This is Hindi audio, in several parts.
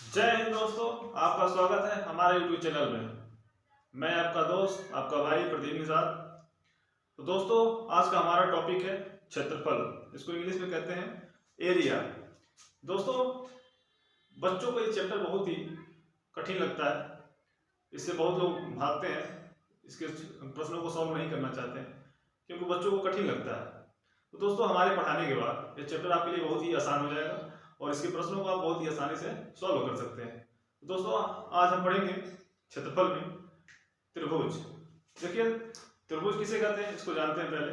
जय हिंद दोस्तों, आपका स्वागत है हमारे YouTube चैनल में। मैं आपका दोस्त, आपका भाई प्रदीप निषाद। तो दोस्तों, आज का हमारा टॉपिक है क्षेत्रफल। इसको इंग्लिश में कहते हैं एरिया। दोस्तों, बच्चों को ये चैप्टर बहुत ही कठिन लगता है। इससे बहुत लोग भागते हैं, इसके प्रश्नों को सॉल्व नहीं करना चाहते हैं क्योंकि बच्चों को कठिन लगता है। तो दोस्तों, हमारे पढ़ाने के बाद ये चैप्टर आपके लिए बहुत ही आसान हो जाएगा और इसके प्रश्नों को आप बहुत ही आसानी से सॉल्व कर सकते हैं। तो दोस्तों, आज हम पढ़ेंगे क्षेत्रफल में त्रिभुज। देखिए, त्रिभुज किसे कहते हैं इसको जानते हैं। पहले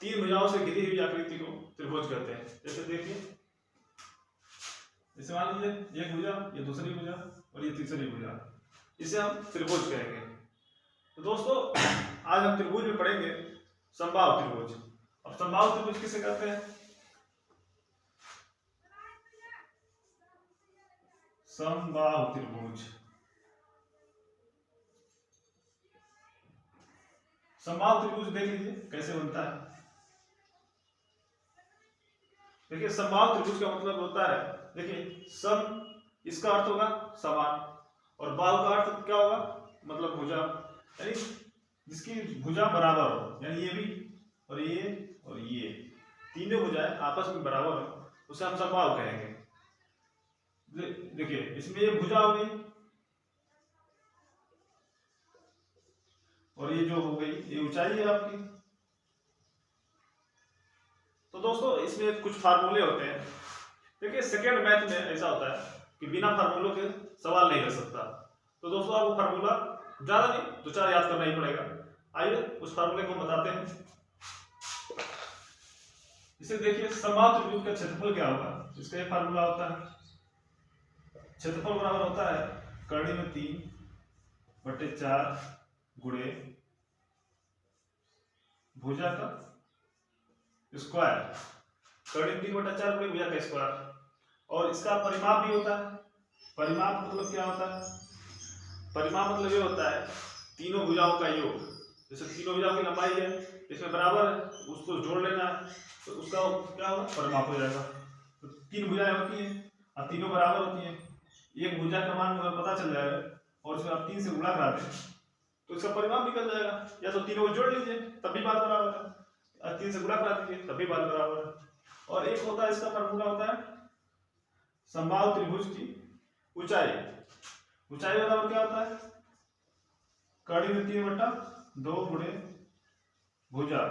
तीन भुजाओं से घिरी हुई आकृति को त्रिभुज कहते हैं। जैसे देखिए, जैसे मान लीजिए एक भुजा, ये दूसरी भुजा और ये तीसरी भुजा, इसे हम त्रिभुज कहेंगे। तो दोस्तों, आज हम त्रिभुज में पढ़ेंगे समबाहु त्रिभुज। अब समबाहु त्रिभुज किसे कहते हैं? समबाहु त्रिभुज। समबाहु त्रिभुज देख लीजिए कैसे बनता है। देखिए, समबाहु त्रिभुज का मतलब होता है, देखिए सम इसका अर्थ होगा समान और बाहु का अर्थ क्या होगा, मतलब भुजा, यानी जिसकी भुजा बराबर हो, यानी ये भी और ये तीनों भुजाएं आपस में बराबर हो, उसे हम समबाहु कहेंगे। देखिए, इसमें ये भुजा हो गई और ये जो हो गई ये ऊंचाई है आपकी। तो दोस्तों, इसमें कुछ फार्मूले होते हैं। देखिए, सेकेंड मैथ में ऐसा होता है कि बिना फार्मूलों के सवाल नहीं कर सकता। तो दोस्तों, आपको फार्मूला ज्यादा नहीं, दो चार याद करना ही पड़ेगा। आइए उस फार्मूले को बताते हैं। इसे देखिए, समबाहु त्रिभुज का क्षेत्रफल क्या होगा, इसका एक फार्मूला होता है। क्षेत्रफल बराबर होता है कर्णी में 3/4 गुणे भुजा का स्क्वायर। कर्णी 3/4 गुणे भुजा का स्क्वायर। और इसका परिमाप भी होता है। परिमाप मतलब क्या होता है? परिमाप मतलब ये होता है तीनों भुजाओं का योग। जैसे तीनों भुजाओं की लंबाई है, इसमें बराबर है, उसको जोड़ लेना है तो उसका क्या होगा, परिमाप हो जाएगा। तो तीन भुजाएं होती हैं और तीनों बराबर होती हैं। एक भुजा का मान अगर पता चल जाएगा और इसमें आप 3 से गुणा करा दें तो इसका परिमाप निकल जाएगा। या तो तीनों को जोड़ लीजिए तब भी बात बराबर है, 3 से गुणा करा दीजिए तब भी बात बराबर है। और एक होता है, इसका फार्मूला होता है समबाहु त्रिभुज की ऊंचाई। ऊंचाई बराबर क्या होता है, कर्णी में 3/2 गुणे भुजा।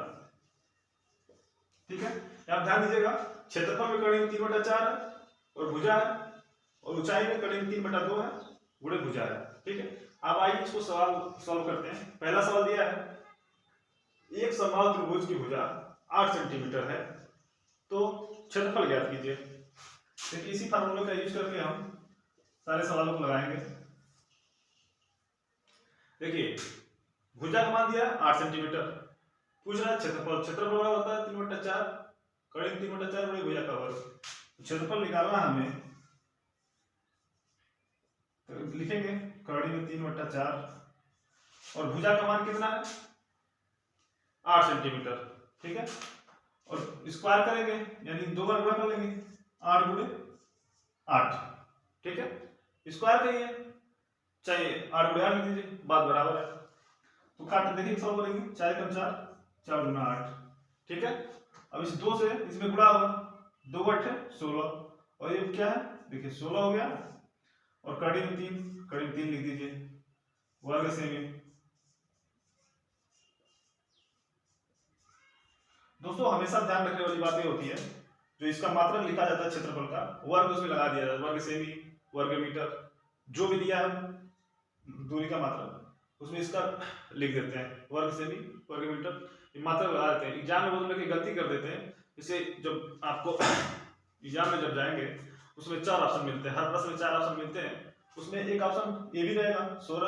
ठीक है, आप ध्यान दीजिएगा, क्षेत्रफल में कर्णी में 3/4 है और भुजा है, और ऊंचाई में कर्णी में 3/2 है गुणे भुजा है। ठीक है, अब आइए इसको सवाल सॉल्व करते हैं। पहला सवाल दिया है, एक समबाहु त्रिभुज की भुजा 8 सेंटीमीटर है, तो क्षेत्रफल ज्ञात कीजिए। देखिए, इसी फार्मूले का यूज करके हम सारे सवालों को लगाएंगे। देखिए, भुजा का मान दिया है 8 सेंटीमीटर, पूछ रहा है क्षेत्रफल। क्षेत्रफल बड़ा होता है 3/4 कर्णी 3/4 गुणे भुजा का वर्ग। क्षेत्रफल निकालना है हमें, तो लिखेंगे कर्णी में 3/4 और भुजा का मान कितना है, 8 सेंटीमीटर। ठीक है, और स्क्वायर करेंगे यानी 2 बार गुणा कर लेंगे, 8 गुणे 8। ठीक है, स्क्वायर करिए, चाहे 8 गुणे 8 लिख दीजिए, बात बराबर है। तो काट देखिए, सॉल्व करेंगे, 4 कम 4, 4 गुना 8। ठीक है, अब इस 2 से इसमें गुणा होगा, 2 8 16 और ये क्या है, देखिए 16 हो गया। और कर्णी में 3 लिख दीजिए, वर्ग सेमी। दोस्तों, हमेशा ध्यान रखने वाली बात ये होती है, जो इसका मात्रक लिखा जाता है क्षेत्रफल का, वर्ग उसमें लगा दिया जाता है, वर्ग सेमी, वर्ग मीटर, जो भी दिया है दूरी का मात्रक उसमें इसका लिख देते हैं, वर्ग सेमी, वर्ग मीटर, ये मात्रक लगा देते हैं। एग्जाम में बहुत लोग गलती कर देते हैं। इसे जब आपको एग्जाम में जब जाएंगे उसमें 4 ऑप्शन मिलते हैं, हर प्रश्न में 4 ऑप्शन मिलते हैं। उसमें एक ऑप्शन ये भी रहेगा 16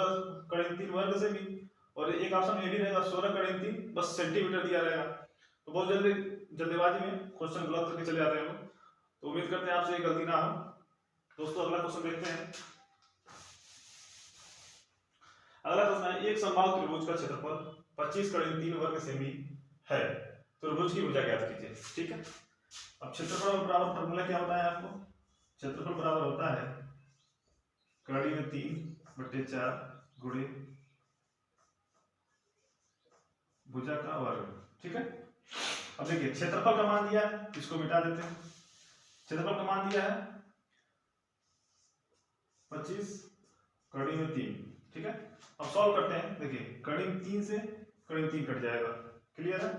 कर्णी 3 वर्ग सेमी, और एक ऑप्शन ये भी रहेगा 16 कर्णी 3 बस सेंटीमीटर दिया रहेगा। तो बहुत जल्दीबाजी में क्वेश्चन गलत करके चले जाते हैं हम। तो उम्मीद करते हैं आपसे ये गलती ना हो। दोस्तों, अगला क्वेश्चन देखते हैं। अगला प्रश्न है, एक समबाहु त्रिभुज का क्षेत्रफल 25 कर्णी 3 वर्ग सेमी है, त्रिभुज की भुजा ज्ञात कीजिए। ठीक है, अब क्षेत्रफल बराबर फार्मूला क्या होता है आपको, क्षेत्रफल बराबर होता है कड़ी में 3/4 गुणे भुजा का वर्ग। ठीक है, अब देखिए क्षेत्रफल का मान दिया है, इसको मिटा देते हैं। क्षेत्रफल का मान दिया है 25 कड़ी में 3। ठीक है, अब सॉल्व करते हैं। देखिए कड़ी में 3 से कड़ी में 3 कट जाएगा, क्लियर है।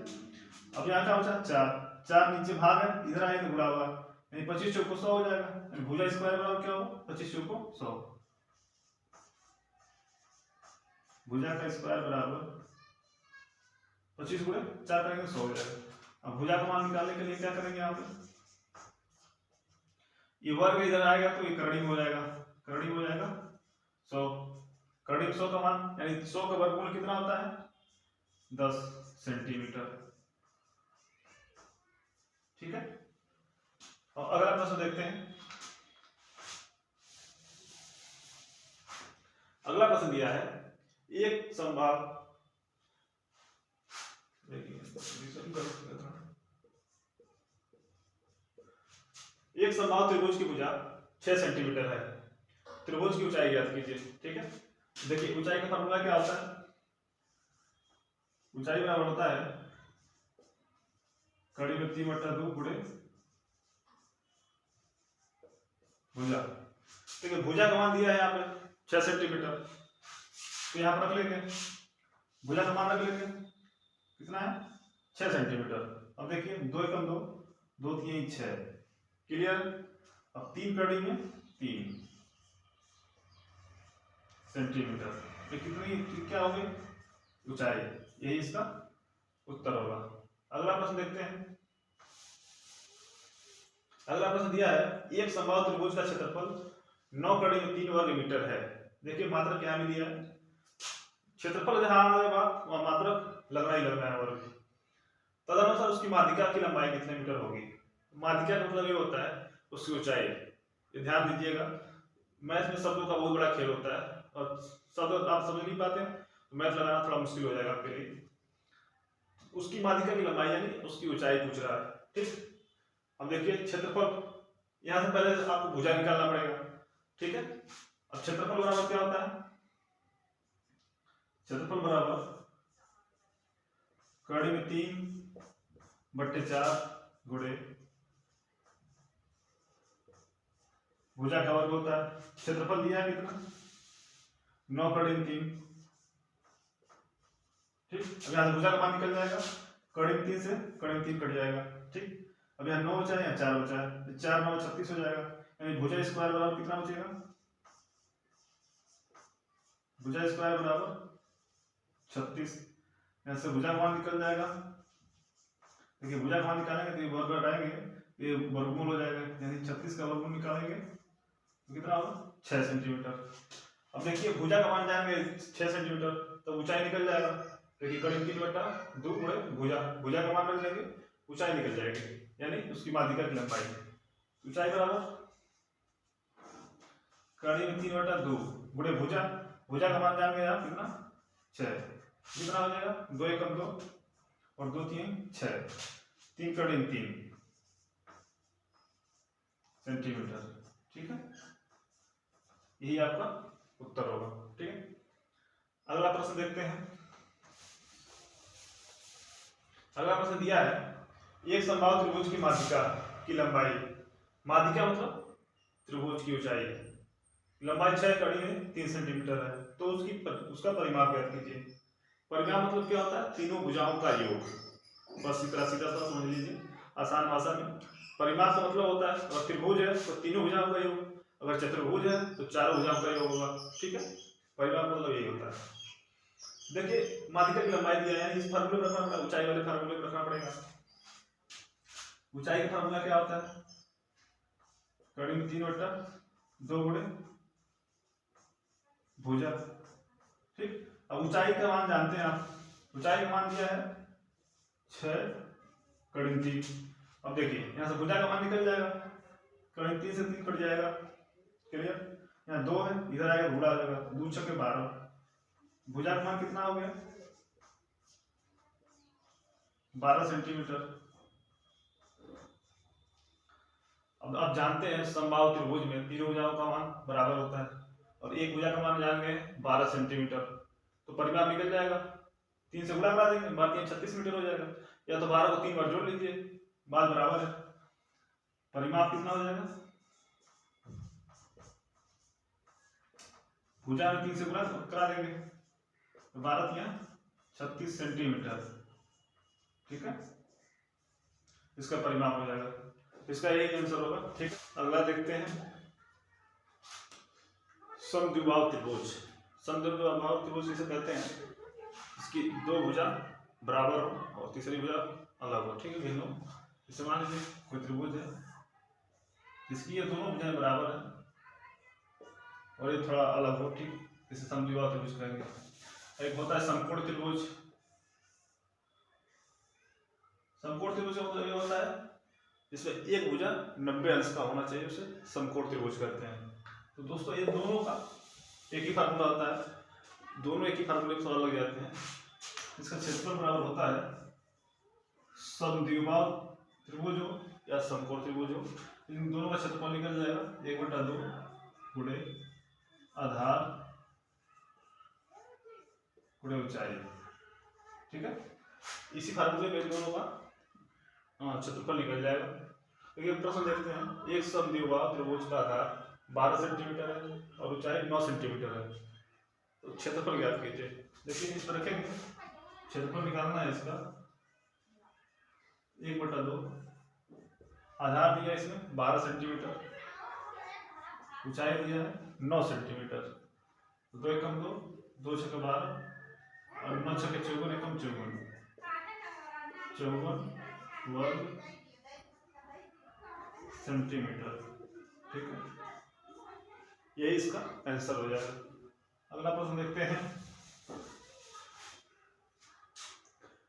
अब यहाँ क्या बचा 4, 4 नीचे भाग है, इधर आए तो गुणा होगा, यानी 25 चौको 100 हो जाएगा। यानी भुजा स्क्वायर बराबर क्या होगा 25 चौको 100। भुजा का स्क्वायर बराबर 25 गुणे 4 करेंगे 100 हो जाएगा। अब भुजा का मान निकालने के लिए क्या करेंगे यहाँ पे, ये वर्ग इधर आएगा तो ये करड़ी में हो जाएगा, करड़ी में हो जाएगा 100। करड़ी में 100 का मान यानी 100 का वर्गमूल कितना होता है 10 सेंटीमीटर। ठीक है, और अगला प्रश्न देखते हैं। अगला प्रश्न दिया है एक समबाहु त्रिभुज की भुजा 6 सेंटीमीटर है, त्रिभुज की ऊंचाई ज्ञात कीजिए। ठीक है, देखिए ऊंचाई का फॉर्मूला क्या होता है, ऊंचाई बराबर होता है कड़ी में 3/2 गुणे भुजा। देखिए भुजा का मान दिया है यहाँ पे 6 सेंटीमीटर, तो यहाँ पर रख लेंगे भुजा का मान रख लेंगे, कितना है 6 सेंटीमीटर। अब देखिए 2 एकम 2, 2 3 6, क्लियर। अब 3 कड़ी में 3 सेंटीमीटर, ये कितनी क्या होगी ऊंचाई, यही इसका उत्तर होगा। अगला प्रश्न देखते हैं। अगला प्रश्न दिया है एक समबाहु त्रिभुज का क्षेत्रफल 9 कड़ी में 3 वर्ग मीटर है। देखिए मात्रक क्या में दिया है, क्षेत्रफल जहां आएगा वहां मात्रक लगना ही लगना है वर्ग। तदनुसार उसकी माध्यिका की लंबाई कितने मीटर होगी। माध्यिका का मतलब ये होता है उसकी ऊंचाई, ये ध्यान दीजिएगा। मैथ में शब्दों का बहुत बड़ा खेल होता है और शब्द आप समझ नहीं पाते तो मैथ लगाना थोड़ा मुश्किल हो जाएगा आपके लिए। उसकी माध्यिका की लंबाई यानी उसकी ऊंचाई पूछ रहा है। ठीक, अब देखिए क्षेत्रफल, यहां से पहले आपको भुजा निकालना पड़ेगा। ठीक है, अब क्षेत्रफल बराबर क्या होता है, क्षेत्रफल बराबर कड़ी में 3/4 गुणे भुजा का वर्ग होता है। क्षेत्रफल दिया है कितना 9 कड़ी में 3। ठीक, अब यहाँ से भुजा का मान निकल जाएगा, कड़ी में 3 से कड़ी में 3 कट जाएगा। ठीक, अब यहाँ 9 बचा है, यहाँ 4 बचा है, 4 9 36 हो जाएगा, यानी भुजा स्क्वायर बराबर कितना बचेगा, भुजा स्क्वायर बराबर 36। यहाँ से भुजा का मान निकल जाएगा। देखिए भुजा का मान निकालेंगे तो ये वर्ग हटाएंगे, ये वर्गमूल हो जाएगा, यानी 36 का वर्गमूल निकालेंगे तो कितना होगा 6 सेंटीमीटर। अब देखिए भुजा का मान जाएंगे 6 सेंटीमीटर तो ऊंचाई निकल जाएगा। देखिए कड़ी 3/2 गुणे भुजा, भुजा का मान रख लेंगे, ऊंचाई निकल जाएगी यानी उसकी माध्यिका की लंबाई। ऊंचाई बराबर कड़ी में 3/2 गुणे भुजा, भुजा का मान जाएंगे आप कितना 6, कितना हो जाएगा 2 एकम 2 और 2 3 6, 3 कड़ी में 3 सेंटीमीटर। ठीक है, यही आपका उत्तर होगा। ठीक है, अगला प्रश्न देखते हैं। अगला प्रश्न दिया है एक समबाहु त्रिभुज की माध्यिका की लंबाई, माध्यिका मतलब त्रिभुज की ऊंचाई, लंबाई 6 कड़ी में 3 सेंटीमीटर है, तो उसका परिमाप ज्ञात कीजिए। परिमाप मतलब क्या होता है तीनों भुजाओं का योग, बस सीधा सीधा समझ लीजिए आसान भाषा में। परिमाप का मतलब होता है अगर त्रिभुज है तो तीनों भुजाओं का योग, अगर चतुर्भुज है तो चारों भुजाओं का योग होगा। ठीक है, परिमाप मतलब यही होता है। देखिए माध्यिका की लंबाई दिया है, इस फार्मूले में रखना पड़ेगा, ऊंचाई वाले फार्मूले में रखना पड़ेगा। ऊंचाई का फार्मूला क्या होता है कड़ी में 3/2 गुणे भुजा। ठीक, अब ऊंचाई का मान जानते हैं आप, ऊंचाई का मान दिया है 6 कड़ी में 3। अब देखिए यहाँ से भुजा का मान निकल जाएगा, कड़ी में 3 से 3 कट जाएगा, क्लियर। यहाँ 2 है, इधर आएगा गुणा हो जाएगा, 2 6 12, भुजा का मान कितना हो गया 12 सेंटीमीटर। अब आप जानते हैं समबाहु त्रिभुज में तीनों भुजाओं का मान बराबर होता है और एक भुजा का मान जानेंगे 12 सेंटीमीटर, तो परिमाप निकल जाएगा। 3 से गुणा करा देंगे, 36 मीटर हो जाएगा, या तो 12 को 3 बार जोड़ लीजिए, बात बराबर है। परिमाप कितना हो जाएगा, भुजा में 3 से गुणा करा देंगे, तो 12 या 36 सेंटीमीटर, ठीक है, इसका परिमाप हो जाएगा। इसका यही आंसर होगा, ठीक है। अगला देखते हैं समद्विबाहु त्रिभुज। समद्विबाहु त्रिभुज इसे कहते हैं, इसकी दो भुजा बराबर हो और तीसरी भुजा अलग हो, ठीक है, भिन्न हो। इसे मान लीजिए कोई त्रिभुज है, इसकी ये दोनों भुजाएं बराबर है और ये थोड़ा अलग हो, ठीक, इसे समद्विबाहु त्रिभुज कहेंगे। एक होता है समकोण त्रिभुज। समकोण त्रिभुज ये होता है जिसमें एक भुजा 90 अंश का होना चाहिए, उसे समकोण त्रिभुज कहते हैं। तो दोस्तों ये दोनों का एक ही फार्मूला होता है, दोनों एक ही फार्मूले से अलग जाते हैं। इसका क्षेत्रफल बराबर होता है समद्विबाहु त्रिभुज हो या समकोण त्रिभुज हो, इन दोनों का क्षेत्रफल निकल जाएगा 1/2 गुणे आधार गुणे ऊंचाई, ठीक है। इसी फार्मूले में इन दोनों का क्षेत्रफल निकल जाएगा। देखिए प्रश्न देखते हैं, एक समद्विबाहु त्रिभुज का आधार 12 सेंटीमीटर है और ऊंचाई 9 सेंटीमीटर है, तो क्षेत्रफल ज्ञात कीजिए। देखिए इस पर रखेंगे, क्षेत्रफल निकालना है इसका 1/2, आधार दिया इसमें 12 सेंटीमीटर, ऊंचाई दिया है 9 सेंटीमीटर, तो 2 एकम 2, 2 छक्के 12 और 9 छक्के 54 एकम 54 वर्ग सेंटीमीटर, ठीक है, यही इसका आंसर हो जाएगा। अगला प्रश्न देखते हैं,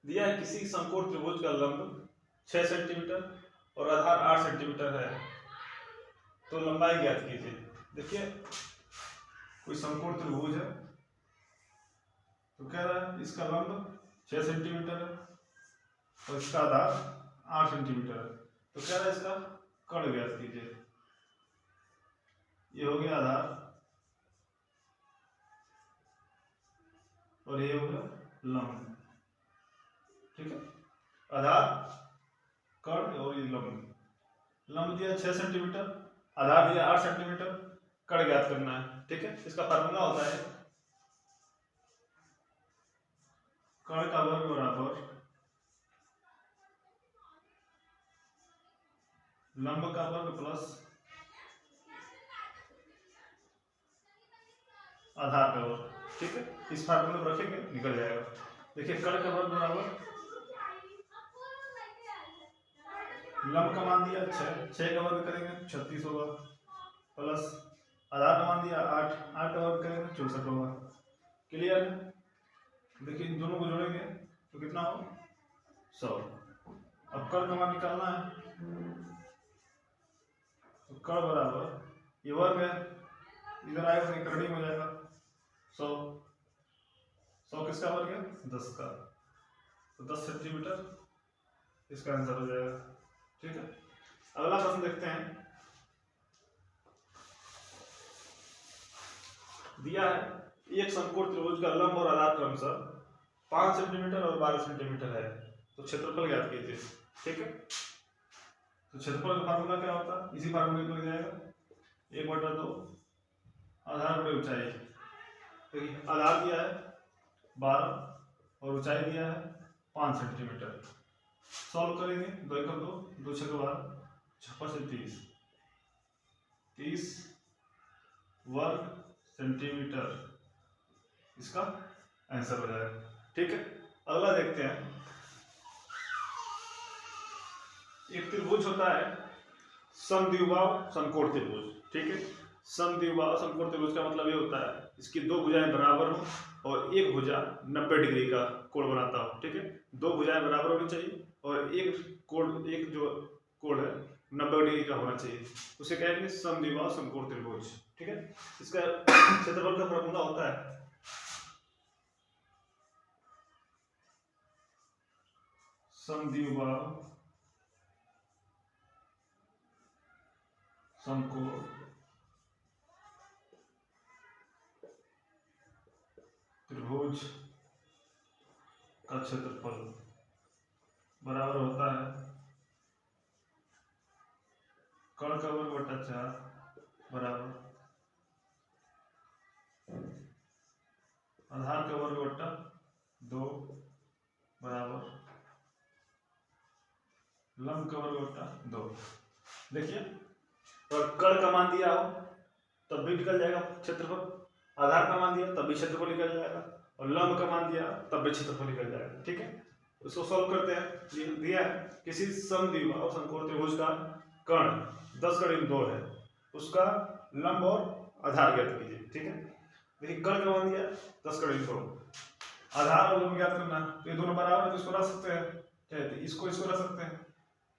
दिया है किसी समकोण त्रिभुज का लंब 6 सेंटीमीटर और आधार 8 सेंटीमीटर है, तो लंबाई ज्ञात कीजिए। देखिए कोई समकोण त्रिभुज है, तो कह रहा है इसका लंब 6 सेंटीमीटर है और इसका आधार 8 सेंटीमीटर है, तो कह रहा है इसका कर्ण ज्ञात कीजिए। ये हो गया आधार और ये हो गया लंब, ठीक है, आधार कर्ण और ये लंब। लंब दिया 6 सेंटीमीटर, आधार दिया 8 सेंटीमीटर, कर्ण ज्ञात करना है, ठीक है। इसका फार्मूला होता है कर्ण का वर्ग बराबर लंब का वर्ग प्लस आधार का वर्ग, ठीक है। इस फार्मूले में रखेंगे, निकल जाएगा। देखिए कर्ण का वर्ग बराबर लंब का मान दिया 6 का वर्ग करेंगे 36 होगा, प्लस आधार का मान दिया 8 का वर्ग करेंगे 64 होगा। क्लियर है? देखिए इन दोनों को जोड़ेंगे तो कितना हो 100। अब कर्ण का मान निकालना है, तो कर्ण बराबर ये वर्ग है, इधर आएगा तो कर्ण हो जाएगा 100 किसका वर्ग है 10 का, तो 10 सेंटीमीटर इसका आंसर हो जाएगा, ठीक है। अगला प्रश्न देखते हैं, दिया है एक समकोण त्रिभुज का लंब और आधार क्रमशः 5 सेंटीमीटर और 12 सेंटीमीटर है, तो क्षेत्रफल ज्ञात कीजिए, ठीक है। तो क्षेत्रफल का फार्मूला क्या होता है, इसी फार्मूले में जाएगा 1/2 आधार गुणे ऊंचाई। देखिए आधार दिया है 12 और ऊंचाई दिया है 5 सेंटीमीटर। सॉल्व करेंगे, 2 एकम 2, 2 छक्के 12, 56 से 30 वर्ग सेंटीमीटर इसका आंसर हो जाएगा, ठीक है। अगला देखते हैं, एक त्रिभुज होता है समद्विबाहु समकोण त्रिभुज, ठीक है। समद्विबाहु समकोण त्रिभुज का मतलब ये होता है इसकी दो भुजाएं बराबर हो और एक भुजा 90 डिग्री का कोण बनाता हो, ठीक है। दो भुजाएं बराबर होनी चाहिए और एक जो कोण है 90 डिग्री का होना चाहिए, उसे कहेंगे समद्विबाहु समकोण त्रिभुज, ठीक है। इसका क्षेत्रफल का फॉर्मूला होता है समद्विबाहु समकोण त्रिभुज का क्षेत्रफल बराबर होता है कर्ण का वर्ग बटा 4 बराबर आधार का वर्ग बटा 2 बराबर लंब का वर्ग बटा 2। देखिए, और कर्ण का मान दिया हो तब भी निकल जाएगा क्षेत्रफल, आधार का मान दिया तब भी क्षेत्रफल निकल जाएगा, और लंब का मान दिया तब भी क्षेत्रफल निकल जाएगा। ठीक है, उसको सॉल्व करते हैं। दिया है किसी समद्विबाहु समकोण त्रिभुज का कर्ण 10 करीब 2 है, उसका लंब और आधार ज्ञात कीजिए। ठीक है, देखिए कर्ण का मान दिया 10 करीब 2, आधार और लंब ज्ञात करना, तो ये दोनों बराबर है तो इसको रख सकते हैं, चाहे इसको रख सकते हैं,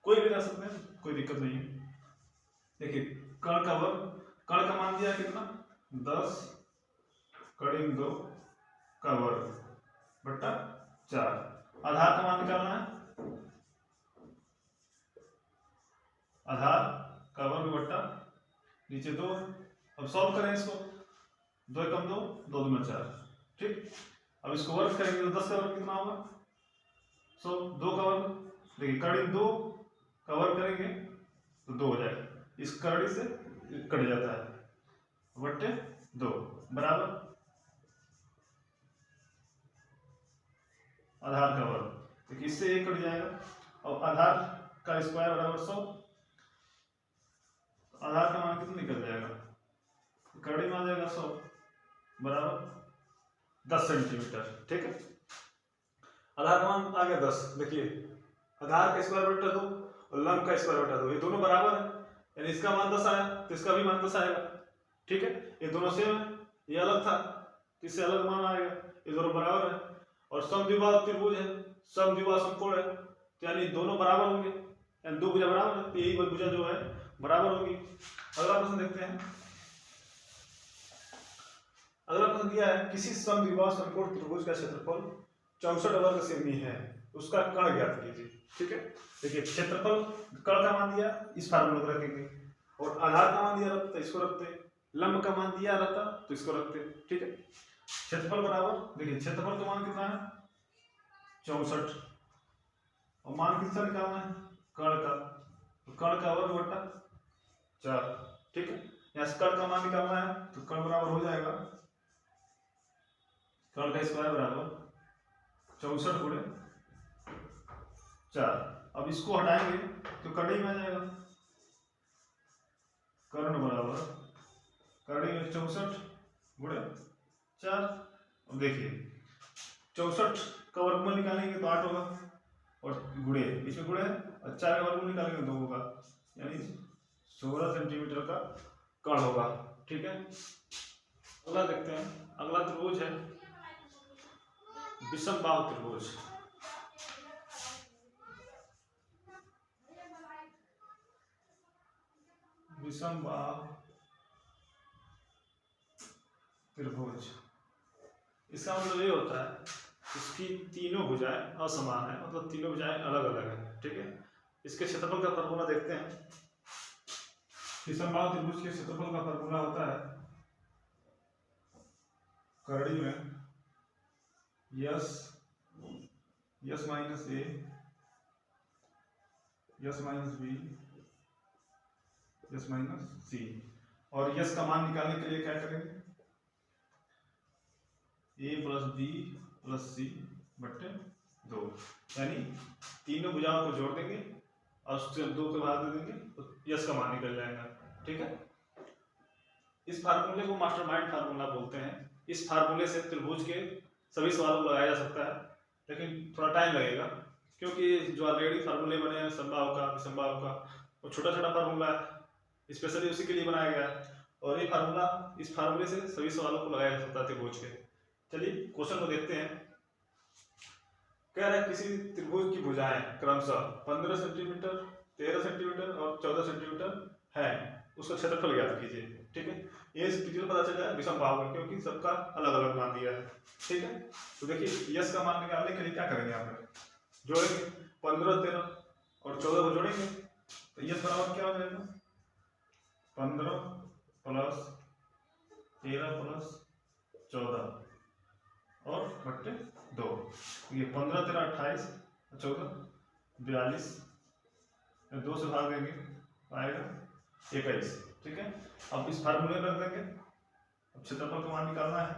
कोई भी रख सकते हैं, कोई दिक्कत नहीं है। देखिए कर्ण का वर्ग, कर्ण का मान दिया कितना 10 करीब 2 का वर्ग बटा 4, आधार का मान निकालना है, आधार का वर्ग बटा नीचे 2। अब सॉल्व करें इसको, 2 कम 2, 2 दूना 4। ठीक, अब इसको वर्ग करेंगे तो 10 का वर्ग कितना होगा 100, 2 का वर्ग, देखिए करीब 2 का वर्ग करेंगे तो 2 हो जाएगा, इस कड़ी से कट जाता है बट्टे 2 बराबर आधार का वर्ग, देखिए इससे 1 कट जाएगा, और आधार का स्क्वायर बराबर 100, आधार का मान कितना निकल जाएगा, कड़ी में आ जाएगा 100 बराबर 10 सेंटीमीटर। ठीक है, आधार का मान आ गया 10। देखिए आधार का स्क्वायर बटा 2 और लंब का स्क्वायर बटा 2, ये दोनों बराबर है, यानी इसका मान 10 आया तो इसका भी मान 10 आएगा। ठीक है, ये दोनों सेम है, ये अलग था तो इससे अलग मान आएगा, ये दोनों बराबर है, और समद्विबाहु त्रिभुज है, समद्विबाहु समकोण है, तो यानी दोनों बराबर होंगे, यानी दो भुजा बराबर है, तो यही भुजा जो है बराबर होगी। अगला प्रश्न देखते हैं। अगला प्रश्न दिया है किसी समद्विबाहु समकोण त्रिभुज का क्षेत्रफल 64 वर्ग सेमी है, उसका कर्ण ज्ञात कीजिए। ठीक है, देखिए क्षेत्रफल कर्ण का मान दिया, इस फार्मूले को रखेंगे, और आधार का मान दिया रहता तो इसको रखते, लंब का मान दिया रहता तो इसको रखते। ठीक है, क्षेत्रफल बराबर, देखिए क्षेत्रफल का मान कितना है 64, और मान किसका निकालना है कर्ण का, तो कर्ण का वर्ग बटा 4। ठीक है, यहाँ से कर्ण का मान निकालना है तो कर्ण बराबर हो जाएगा कर्ण का स्क्वायर बराबर 64 गुणे 4। अब इसको हटाएंगे तो कड़ी में आ जाएगा, कर्ण बराबर कड़ी में 64 गुणे 4। अब देखिए 64 का वर्गमूल निकालेंगे तो 8 होगा, और गुणे इसमें गुणे है, और 4 का वर्गमूल निकालेंगे तो 2 होगा, यानी 16 सेंटीमीटर का कर्ण होगा। ठीक है, अगला देखते हैं। अगला त्रिभुज है विषमबाहु त्रिभुज। विषमबाहु त्रिभुज, इसका मतलब ये होता है इसकी तीनों भुजाएं असमान है, मतलब तीनों भुजाएं अलग अलग है। ठीक है, इसके क्षेत्रफल का फॉर्मूला देखते हैं। विषमबाहु त्रिभुज के क्षेत्रफल का फॉर्मूला होता है करड़ी में s minus a s minus b s minus c, और यस का मान निकालने के लिए क्या करेंगे a plus b plus c बट्टे 2, यानी तीनों भुजाओं को जोड़ देंगे और उससे 2 के बाद दे देंगे तो यस का मान निकल जाएगा। ठीक है, इस फार्मूले को मास्टरमाइंड फार्मूला बोलते हैं। इस फार्मूले से त्रिभुज के सभी सवालों को लगाया जा सकता है, लेकिन थोड़ा टाइम लगेगा क्योंकि जो ऑलरेडी फार्मूले बने हैं समबाहु का विषमबाहु का, वो छोटा छोटा फार्मूला है, स्पेशली उसी के लिए बनाया गया है, और ये फार्मूला इस फार्मूले से सभी सवालों को लगाया जा सकता है त्रिभुज के। चलिए क्वेश्चन को देखते हैं। कह रहा है किसी त्रिभुज की भुजाएं क्रमशः 15 सेंटीमीटर 13 सेंटीमीटर और 14 सेंटीमीटर है, उसका क्षेत्रफल ज्ञात कीजिए। ठीक है, ये डिटेल पता चल जाए विषमबाहु का, क्योंकि सबका अलग अलग मान दिया है। ठीक है, तो देखिए यस का मान निकालने के लिए क्या करेंगे, आप जोड़ेंगे 15 13 और 14 को जोड़ेंगे तो यस बराबर क्या हो जाएगा 15 प्लस 13 प्लस 14, और बट्टे 2, ये 15 13 28 14 42, 2 से भाग देंगे आएगा 21। ठीक है, अब इस फार्मूले में रख देंगे। अब क्षेत्रफल का मान निकालना है,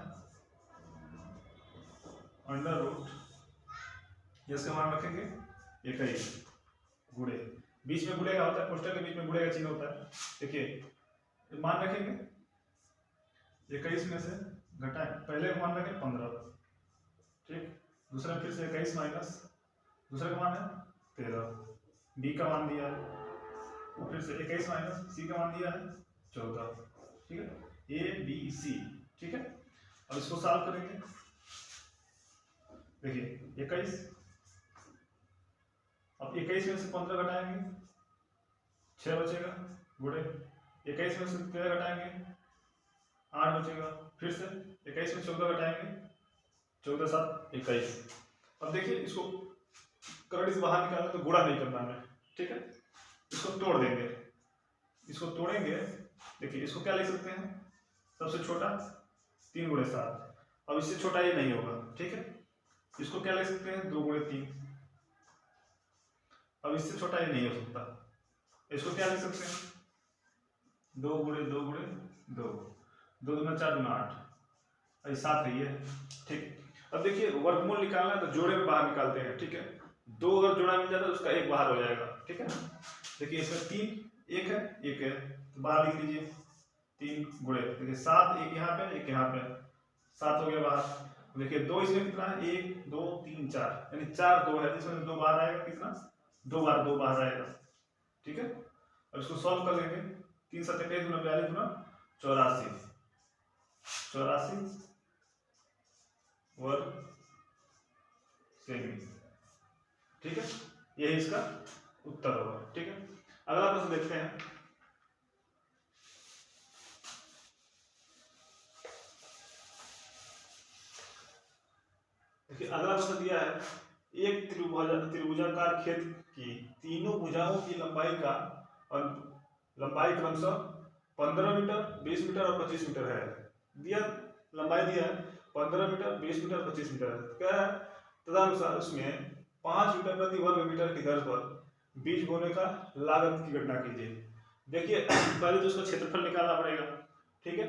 अंडर रूट इसका मान रखेंगे 21 गुणे, बीच में गुणे का होता है, कोष्ठक के बीच में गुणे का चिन्ह होता है। देखिए मान रखेंगे 21 में से घटाएं, पहले मान रखें 15, ठीक, दूसरा फिर से 21 माइनस दूसरा का मान है 13, बी का मान दिया है, फिर से 21 माइनस सी का मान दिया है 14। ठीक है, ए बी सी। ठीक है, अब इसको सॉल्व करेंगे। देखिए 21, अब 21 में से 15 घटाएंगे 6 बचेगा, गुणे 21 में से 13 घटाएंगे 8 बचेगा, फिर से 21 में 14 घटाएंगे 14 7 21। अब देखिए इसको करंट से बाहर निकालना तो गुणा नहीं करना है। ठीक है, इसको तोड़ देंगे, इसको तोड़ेंगे। देखिए इसको क्या लिख सकते हैं, सबसे छोटा 3 गुणे 7, अब इससे छोटा ये नहीं होगा। ठीक है, इसको क्या लिख सकते हैं 2 गुणे 3, अब इससे छोटा ये नहीं हो सकता। इसको क्या लिख सकते हैं 2 गुणे 2 गुणे 2, 2 दूना 4 दूना 8, 7 है ये। ठीक, अब देखिए वर्गमूल निकालना है तो जोड़े में बाहर निकालते हैं। ठीक है, 2 अगर जोड़ा मिल जाता है तो उसका 1 बाहर हो जाएगा। ठीक है, देखिए इसमें 3 1 है 1 है तो बाहर लिख लीजिए 3 गुणे, देखिए 7 एक यहाँ पे 1 यहाँ पे, 7 हो गया बाहर। देखिए 2 इसमें कितना है 1 2 3 4, यानी 4 2 है, इसमें 2 बाहर आएगा, कितना 2 बार 2 बाहर आएगा। ठीक है, अब इसको सॉल्व कर लेंगे। 3 7 21 गुना 42 गुना 84, 84 वर्ग सेमी। ठीक है, यही इसका उत्तर होगा। ठीक है, अगला प्रश्न देखते हैं। देखिए अगला प्रश्न दिया है, एक त्रिभुजाकार क्षेत्र की तीनों भुजाओं की लंबाई का लंबाई क्रमशः 15 मीटर 20 मीटर और 25 मीटर है। दिया लंबाई दिया है 15 मीटर 20 मीटर 25 मीटर है। क्या है, तदनुसार उसमें 5 मीटर प्रति वर्ग मीटर की दर पर बीज बोने का लागत की गणना कीजिए। देखिए पहले तो उसका क्षेत्रफल निकालना पड़ेगा। ठीक है,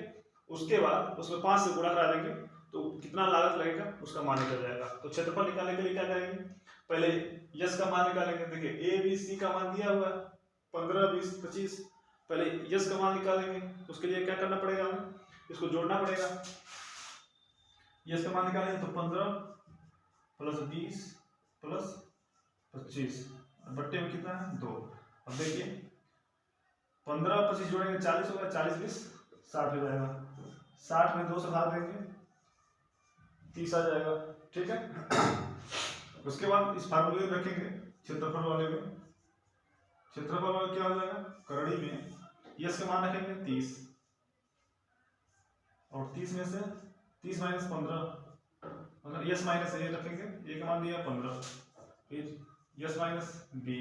उसके बाद उसमें 5 से गुणा करा देंगे तो कितना लागत लगेगा उसका मान निकल जाएगा। तो क्षेत्रफल निकालने के लिए क्या करेंगे, पहले यस का मान निकालेंगे। देखिए ए बी सी का मान दिया हुआ है 15 20 25, पहले यस का मान निकालेंगे। उसके लिए क्या करना पड़ेगा, हमें इसको जोड़ना पड़ेगा। यस का मान निकालेंगे तो 15 प्लस 20 प्लस 25, बट्टे में कितना है 2। अब देखिए 15 25 जोड़ेंगे 40 होगा, 40 20 60 हो जाएगा, 60 में 2 से भाग देंगे 30 आ जाएगा। ठीक है, उसके बाद इस फार्मूले में रखेंगे क्षेत्रफल वाले में। क्षेत्रफल वाले क्या हो जाएगा, करड़ी में यस का मान रखेंगे 30 और 30 में से 30 माइनस 15, मतलब यस माइनस ए रखेंगे, ए का मान दिया 15, फिर यस माइनस बी,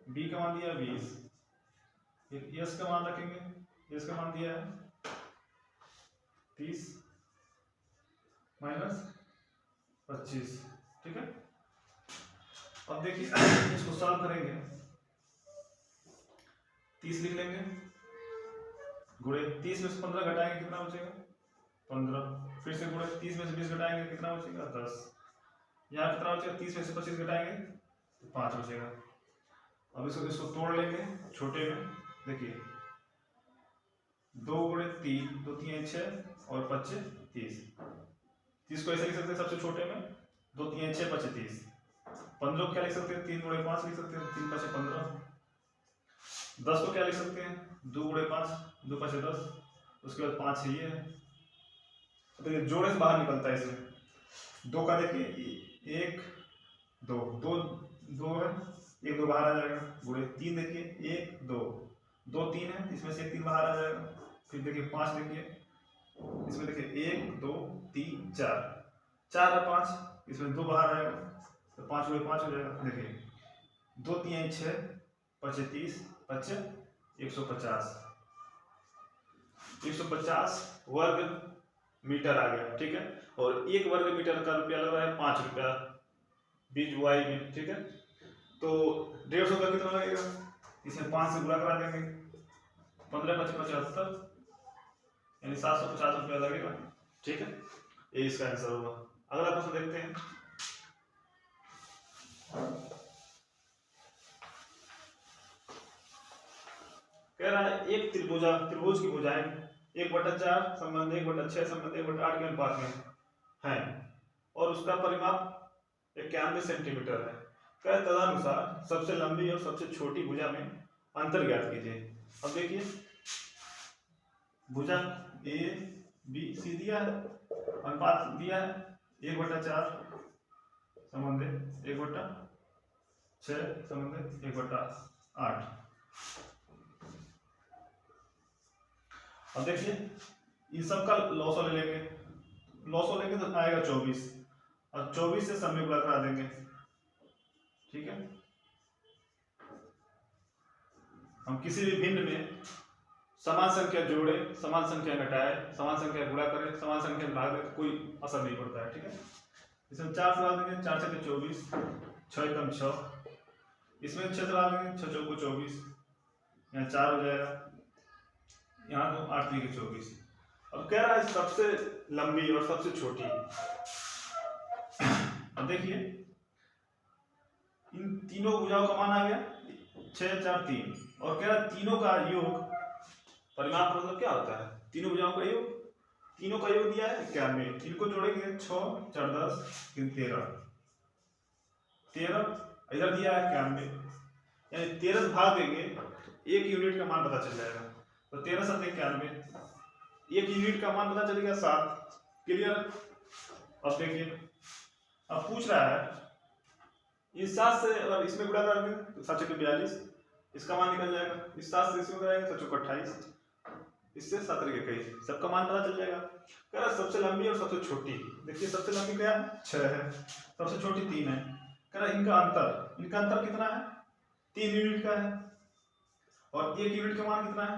बी का मान दिया 20, फिर यस का मान रखेंगे, यस का मान दिया है 30 माइनस 25। ठीक है, अब देखिए इसको सॉल्व करेंगे। 30 लिख लेंगे, गुणे 30 में से 15 घटाएंगे कितना बचेगा 15, फिर से गुणे 30 में से 20 घटाएंगे कितना बचेगा 10, यहाँ कितना बचेगा 30 में से 25 घटाएंगे तो 5 बचेगा। अब इसको तोड़ लेंगे छोटे में। देखिए 2 गुणे 3, 2 3 6 और 5 30, 30 को ऐसे लिख सकते हैं सबसे छोटे में, 2 3 6 5 30। 15 को क्या लिख सकते हैं 3 गुणे 5 लिख सकते हैं, 3 5 15। 10 को क्या लिख सकते हैं 2 गुणे 5, 2 5 10, उसके बाद 5 है ये। तो ये जोड़े से बाहर निकलता है इसमें। 2 का देखिए 1 2 2 2 है, 1 2 बाहर आ जाएगा, गुणे 3 देखिए 1 2 2 3 है, इसमें से 1 3 बाहर आ जाएगा। फिर देखिए 5 देखिए, इसमें देखिए 1 2 3 4 4 है 5, इसमें 2 बाहर आएगा तो 5 गुणे 5 हो जाएगा। देखिए 2 3 6 5 30 5 150 वर्ग मीटर आ गया, ठीक है। और 1 वर्ग मीटर का रुपया लग रहा है 5 रुपया बीज बुआई में, ठीक है। तो 150 का कितना लगेगा, इसमें 5 से गुणा करा देंगे, 15 × 5 = 75, यानी 750 रुपया लगेगा, ठीक है। ये इसका आंसर होगा। अगला प्रश्न देखते हैं। कह रहा है एक त्रिभुज की भुजाएं 1/4 संबंध 1/6 संबंध 1/8 के अनुपात में है और उसका परिमाप 91 सेंटीमीटर है। कह तदनुसार सबसे लंबी और सबसे छोटी भुजा में अंतर ज्ञात कीजिए। अब देखिए भुजा ए बी सी दिया है, अनुपात दिया है 1/4 संबंध 1/6 संबंध 1/8। अब देखिए इन सब का लॉसो ले लेंगे, लॉसो लेंगे तो आएगा 24 और 24 से समय गुणा करा देंगे, ठीक है। हम किसी भी भिन्न में समान संख्या जोड़े, समान संख्या घटाए, समान संख्या गुणा करें, समान संख्या भाग दें तो कोई असर नहीं पड़ता है, ठीक है। इसमें 4 से भाग देंगे, 4 × 24, 6 × 6, इसमें 6 से भाग देंगे, 6 × 4 = 24, यहाँ 4 हो जाएगा, यहाँ तो 8 × 3 = 24। अब कह रहा है सबसे लंबी और सबसे छोटी। अब देखिए इन तीनों भुजाओं का मान आ गया 6, 4, 3 और कह रहा है तीनों का योग, परिमाप मतलब क्या होता है, तीनों भुजाओं का योग, तीनों का योग दिया है 91, इनको जोड़ेंगे 6, 4, 10, 3, 13, इधर दिया है 91, यानी 13 से भाग देंगे तो 1 यूनिट का मान पता चल जाएगा। तो 13 × 7 = 91, 1 यूनिट का मान पता चल गया 7। क्लियर। अब देखिए अब पूछ रहा है इस 7 से अगर इसमें गुणा करेंगे तो 7 × 42, इसका मान निकल जाएगा। इस 7 से इसमें कराएंगे तो 7 × 28, इससे 7 × 21, सबका मान पता चल जाएगा। कह रहा सबसे लंबी और सबसे छोटी, देखिए सबसे लंबी क्या है 6 है, सबसे छोटी 3 है। कह रहा इनका अंतर कितना है, 3 यूनिट का है और 1 यूनिट का मान कितना है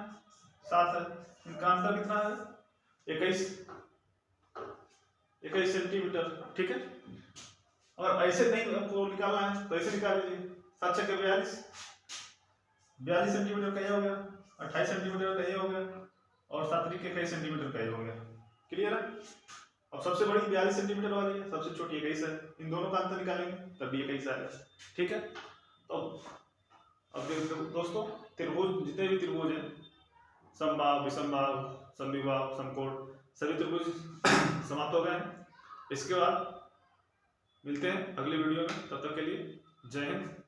7 है। इनका अंतर कितना है 21 सेंटीमीटर, ठीक है। और ऐसे नहीं आपको निकालना है तो ऐसे निकाल लीजिए, 7 × 6 = 42 सेंटीमीटर का ये हो गया, 28 सेंटीमीटर का ये हो गया और 7 × 3 = 21 सेंटीमीटर का ये हो गया। क्लियर है। अब सबसे बड़ी 42 सेंटीमीटर वाली है, सबसे छोटी 21 है, इन दोनों का अंतर निकालेंगे तब भी 21 आएगा, ठीक है। तो अब दोस्तों त्रिभुज, जितने भी त्रिभुज हैं, समबाहु, विषमबाहु, समद्विबाहु, समकोण, सभी त्रिभुज समाप्त हो गए हैं। इसके बाद मिलते हैं अगले वीडियो में, तब तक के लिए जय हिंद।